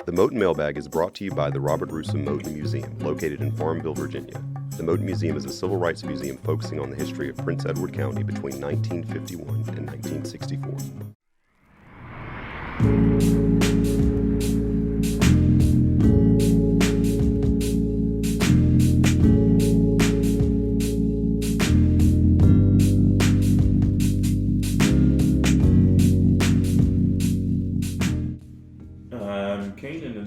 The Moton Mailbag is brought to you by the Robert Russo Moton Museum, located in Farmville, Virginia. The Moton Museum is a civil rights museum focusing on the history of Prince Edward County between 1951 and 1964.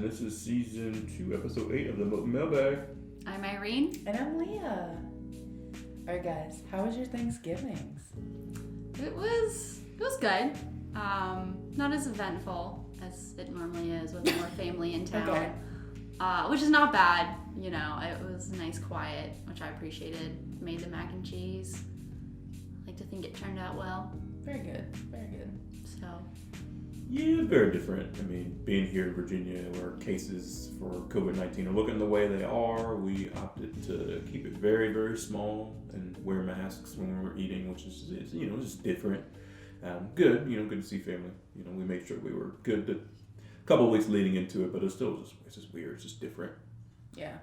This is season 2, episode 8 of the Moton Mailbag. I'm Irene. And I'm Leah. Alright guys, how was your Thanksgivings? It was good. Not as eventful as it normally is with more family in town. Okay. Which is not bad, you know. It was nice quiet, which I appreciated. Made the mac and cheese. I like to think it turned out well. Very good, very good. So yeah, very different. I mean, being here in Virginia where cases for COVID-19 are looking the way they are, we opted to keep it very, very small and wear masks when we're eating, which is just different. Good, good to see family. We made sure we were good a couple of weeks leading into it, but it's just weird. It's just different. Yeah.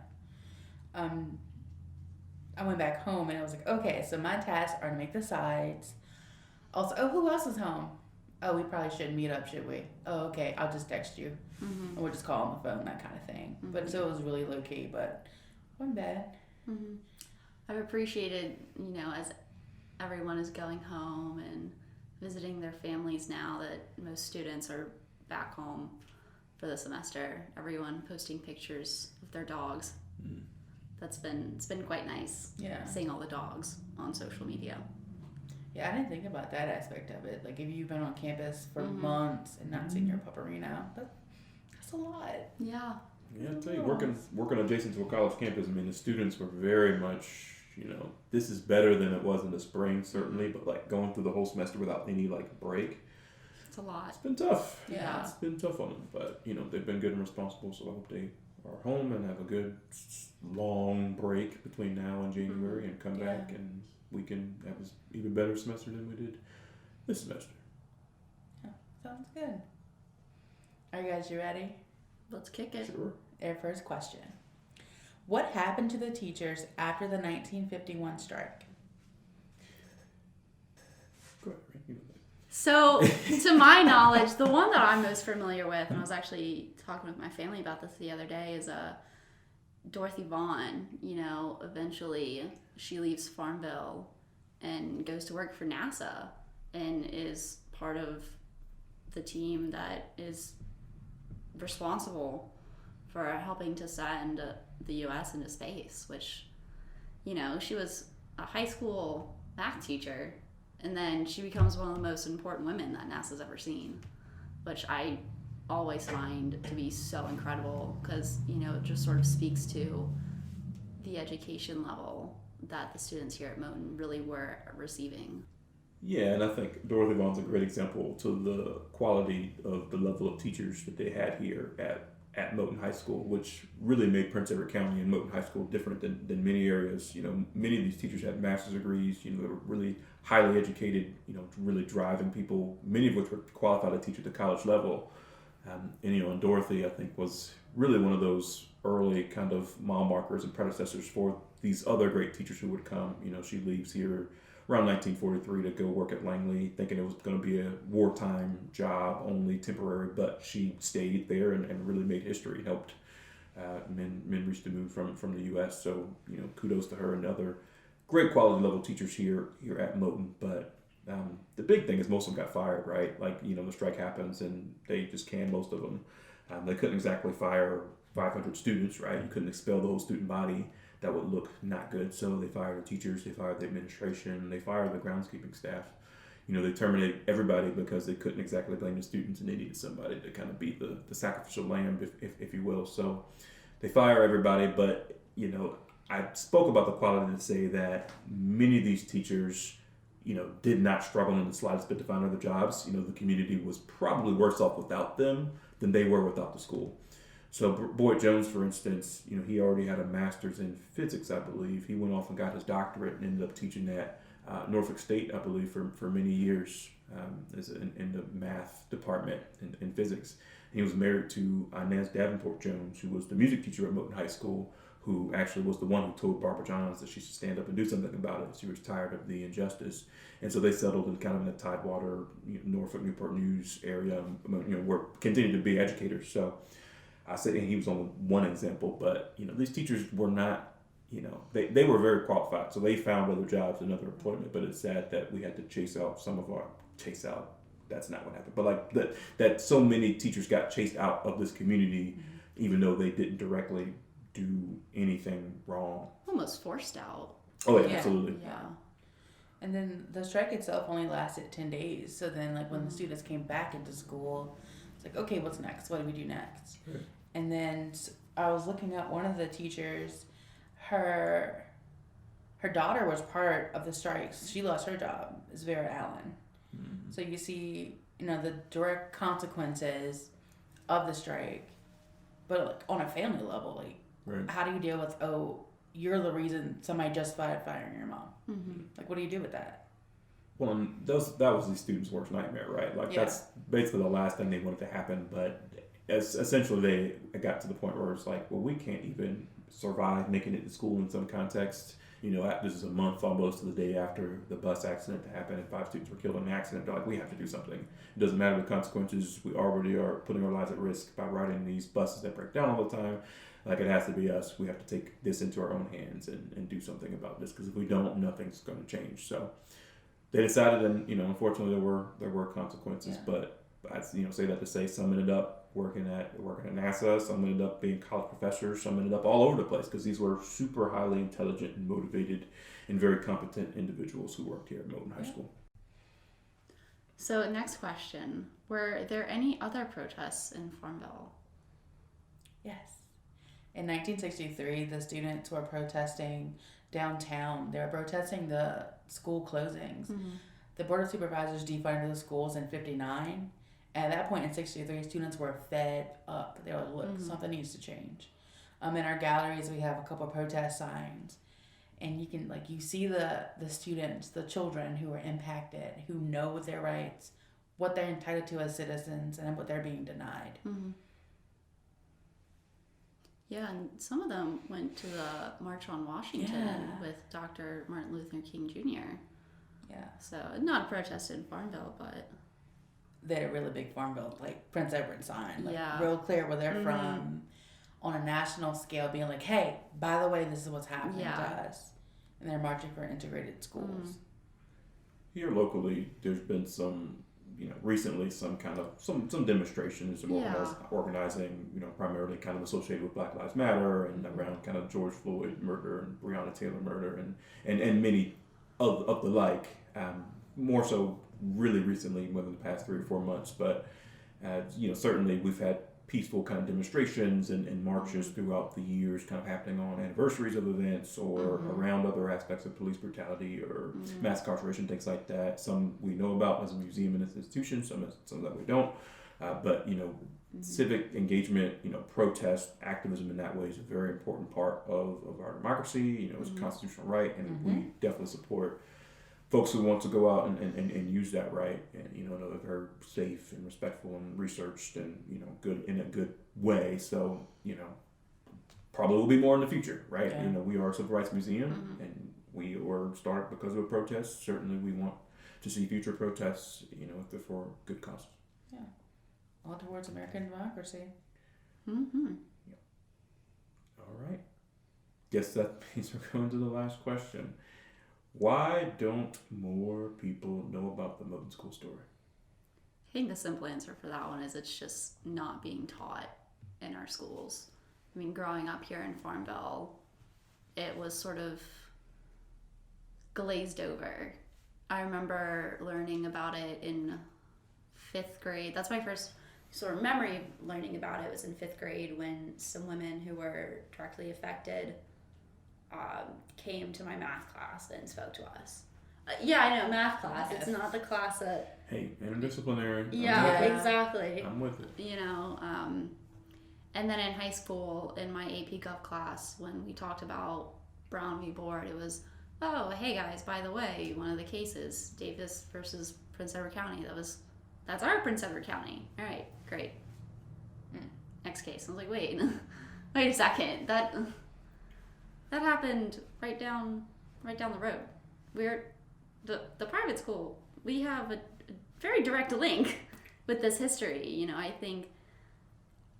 I went back home and I was like, okay, so my tasks are to make the sides. Also, who else is home? Oh, we probably shouldn't meet up, should we? Oh, okay, I'll just text you. Mm-hmm. Or we'll just call on the phone, that kind of thing. Mm-hmm. But so it was really low key, but wasn't bad. mm-hmm. I've appreciated, as everyone is going home and visiting their families now that most students are back home for the semester. Everyone posting pictures of their dogs. Mm. It's been quite nice. Yeah. Seeing all the dogs on social media. Yeah, I didn't think about that aspect of it. Like, if you've been on campus for Mm-hmm. months and not seen your pupperino, that's a lot. Yeah. Yeah, I'll tell you, working adjacent to a college campus, I mean, the students were very much, this is better than it was in the spring, certainly, but like going through the whole semester without any break. It's a lot. It's been tough. Yeah. It's been tough on them, but they've been good and responsible, so I hope they are home and have a good long break between now and January and come back and we can have an even better semester than we did this semester. Yeah, sounds good. Are you guys ready? Let's kick it. Sure. Our first question. What happened to the teachers after the 1951 strike? Go ahead, Rick. So, to my knowledge, the one that I'm most familiar with, and I was actually talking with my family about this the other day, is Dorothy Vaughan. Eventually she leaves Farmville and goes to work for NASA and is part of the team that is responsible for helping to send the U.S. into space, which, she was a high school math teacher, and then she becomes one of the most important women that NASA's ever seen, which I always find to be so incredible because, it just sort of speaks to the education level that the students here at Moton really were receiving. Yeah, and I think Dorothy Vaughan's a great example to the quality of the level of teachers that they had here at Moton High School, which really made Prince Edward County and Moton High School different than many areas. Many of these teachers had master's degrees, they were really highly educated, really driving people, many of which were qualified to teach at the college level. And Dorothy, I think, was really one of those early kind of mile markers and predecessors for these other great teachers who would come. She leaves here around 1943 to go work at Langley, thinking it was going to be a wartime job, only temporary, but she stayed there and really made history, helped men reach the moon from the U.S. So, kudos to her and other great quality level teachers here at Moton. But the big thing is most of them got fired, right? The strike happens and they just canned most of them. They couldn't exactly fire 500 students, right? You couldn't expel the whole student body. That would look not good. So they fired the teachers, they fired the administration, they fired the groundskeeping staff. They terminated everybody because they couldn't exactly blame the students and they needed somebody to kind of be the sacrificial lamb, if you will. So they fire everybody, but, I spoke about the quality to say that many of these teachers, did not struggle in the slightest bit to find other jobs. The community was probably worse off without them than they were without the school. So Boyd Jones, for instance, he already had a master's in physics, I believe. He went off and got his doctorate and ended up teaching at Norfolk State, I believe, for many years in the math department in physics. He was married to Inez Davenport Jones, who was the music teacher at Moton High School, who actually was the one who told Barbara Johns that she should stand up and do something about it. She was tired of the injustice. And so they settled in kind of in the Tidewater, Norfolk, Newport News area, where continued to be educators. So I say he was only one example, but, these teachers were not, they were very qualified. So they found other jobs and other employment, but it's sad that we had to chase out, that's not what happened. But that so many teachers got chased out of this community, even though they didn't directly do anything wrong. Almost forced out. Oh, yeah, Yeah. absolutely. Yeah. And then the strike itself only lasted 10 days. So then, when the students came back into school, it's like, okay, what's next? What do we do next? Right. And then I was looking at one of the teachers, her daughter was part of the strikes. She lost her job, is Vera Allen. Mm-hmm. So you see, the direct consequences of the strike, but on a family level, Right. how do you deal with, you're the reason somebody justified firing your mom? Mm-hmm. What do you do with that? Well, and that was these students' worst nightmare, right? That's basically the last thing they wanted to happen. But essentially, they got to the point where it's like, well, we can't even survive making it to school in some context. This is a month almost to the day after the bus accident happened and 5 students were killed in the accident. They're like, we have to do something. It doesn't matter the consequences. We already are putting our lives at risk by riding these buses that break down all the time. It has to be us. We have to take this into our own hands and do something about this, because if we don't, nothing's going to change. So they decided, and unfortunately there were consequences. Yeah. But I say that to say some ended up working at NASA, some ended up being college professors, some ended up all over the place, because these were super highly intelligent and motivated and very competent individuals who worked here at Moton High School. So next question, were there any other protests in Farmville? Yes. In 1963, the students were protesting downtown. They were protesting the school closings. Mm-hmm. The Board of Supervisors defunded the schools in 1959. At that point in 1963, students were fed up. They were like, look, something needs to change. In our galleries, we have a couple of protest signs. And you can, you see the students, the children who are impacted, who know their rights, what they're entitled to as citizens, and what they're being denied. Mm-hmm. Yeah, and some of them went to the March on Washington with Dr. Martin Luther King Jr. Yeah. So, not a protest in Farmville, but... They had a really big Farmville, Prince Edward sign, Yeah. real clear where they're from, on a national scale, being like, hey, by the way, this is what's happening to us. And they're marching for integrated schools. Here locally, there's been some, recently some demonstrations and organizing, primarily kind of associated with Black Lives Matter and around kind of George Floyd murder and Breonna Taylor murder and many of the like. More so really recently, within the past 3 or 4 months, but certainly we've had peaceful kind of demonstrations and marches throughout the years, kind of happening on anniversaries of events or around other aspects of police brutality or mass incarceration, things like that. Some we know about as a museum and as an institution, some that we don't. But civic engagement, protest, activism in that way is a very important part of our democracy. It's a constitutional right, and we definitely support folks who want to go out and use that right, and know that they're safe and respectful and researched and good in a good way. So probably will be more in the future, right? Yeah. We are a civil rights museum, and we were started because of a protest. Certainly, we want to see future protests, if they're for good causes. Yeah, all towards American democracy. Mm-hmm. All right. Guess that means we're going to the last question. Why don't more people know about the Moton School story? I think the simple answer for that one is it's just not being taught in our schools. I mean, growing up here in Farmville, it was sort of glazed over. I remember learning about it in 5th grade. That's my first sort of memory of learning about it was in 5th grade when some women who were directly affected came to my math class and spoke to us. Yeah, I know, math class. Yes. It's not the class that... Hey, interdisciplinary. Yeah, exactly. I'm with it. And then in high school, in my AP Gov class, when we talked about Brown v. Board, it was, oh, hey guys, by the way, one of the cases, Davis versus Prince Edward County, that's our Prince Edward County. All right, great. next case. I was like, wait a second. That happened right down the road. We're the private school. We have a very direct link with this history. I think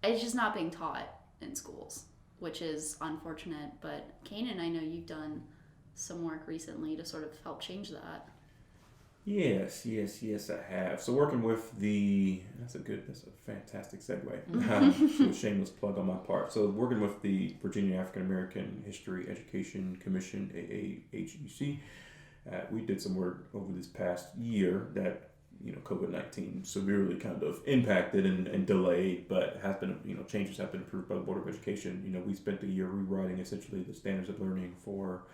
it's just not being taught in schools, which is unfortunate. But Kanan, I know you've done some work recently to sort of help change that. Yes, I have. So working with that's a fantastic segue. A shameless plug on my part. So working with the Virginia African American History Education Commission, AAHEC, we did some work over this past year that, COVID-19 severely kind of impacted and delayed, but has been, changes have been approved by the Board of Education. We spent a year rewriting essentially the standards of learning for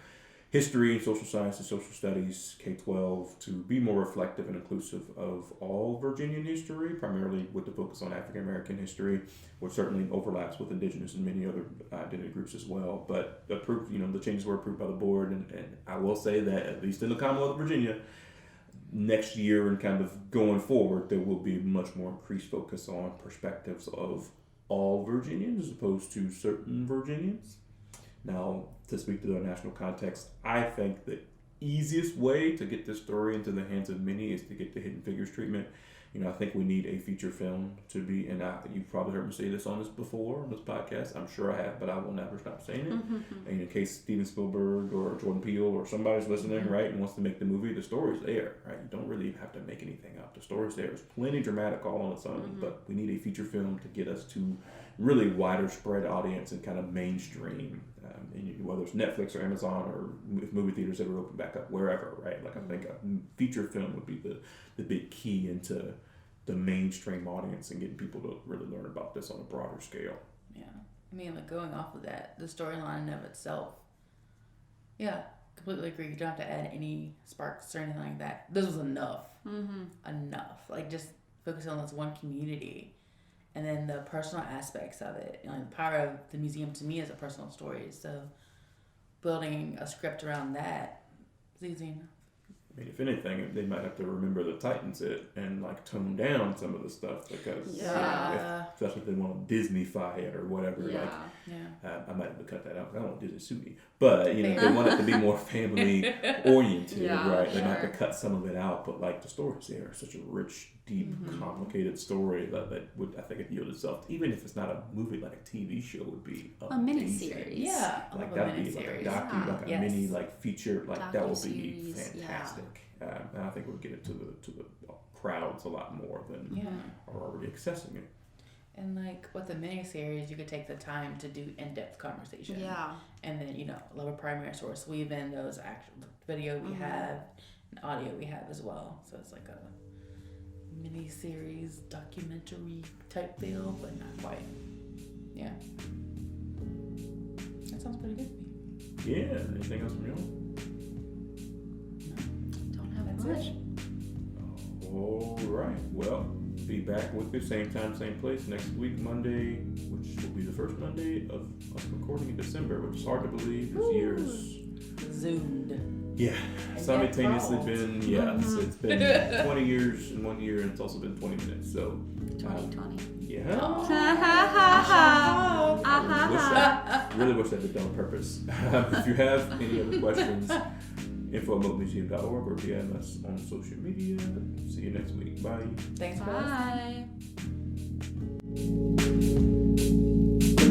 history, social sciences, social studies, K-12, to be more reflective and inclusive of all Virginian history, primarily with the focus on African American history, which certainly overlaps with Indigenous and many other identity groups as well. But approved, the changes were approved by the board, and I will say that at least in the Commonwealth of Virginia, next year and kind of going forward, there will be much more increased focus on perspectives of all Virginians as opposed to certain Virginians. Now, to speak to the national context, I think the easiest way to get this story into the hands of many is to get the Hidden Figures treatment. I think we need a feature film to be, and you've probably heard me say this on this before, on this podcast. I'm sure I have, but I will never stop saying it. And in case Steven Spielberg or Jordan Peele or somebody's listening, right, and wants to make the movie, the story's there, right? You don't really have to make anything up. The story's there. It's plenty dramatic all on its own, but we need a feature film to get us to really wider spread audience and kind of mainstream, and whether it's Netflix or Amazon or if movie theaters ever open back up, wherever, right? Like I think a feature film would be the big key into the mainstream audience and getting people to really learn about this on a broader scale. Yeah, I mean, like going off of that, the storyline in of itself. Yeah, completely agree. You don't have to add any sparks or anything like that. This was enough. Enough. Like just focus on this one community. And then the personal aspects of it. The power of the museum to me is a personal story. So building a script around that is easy enough. I mean, if anything, they might have to remember the Titans and like tone down some of the stuff because especially if they want to Disney-fy it or whatever. I might have to cut that out. I don't want Disney to sue me, but if they want it to be more family oriented, right? They might have to cut some of it out. But like the stories there are such a rich, deep, complicated story that would, I think, it yield itself. Even if it's not a movie, like a TV show would be a mini-series. Yeah, like that would be like a docu, like a mini like feature, like that would be fantastic. And I think we'll get it to the crowds a lot more than are already accessing it. And like with the miniseries, you could take the time to do in-depth conversation. Yeah. And then love a primary source, weave in those actual video we have and audio we have as well. So it's like a miniseries documentary type feel, but not quite. Yeah. That sounds pretty good to me. Yeah. Anything else from you? Much. All right. Well, be back with you same time, same place next week, Monday, which will be the first Monday of us recording in December, which is hard to believe. This year's zoomed. Yeah, simultaneously been it's been 20 years in 1 year, and it's also been 20 minutes. So 2020. Yeah. Really wish that did done on purpose. If you have any other questions, info@motonmuseum.org or DM us on social media. See you next week. Bye. Thanks for listening. Bye.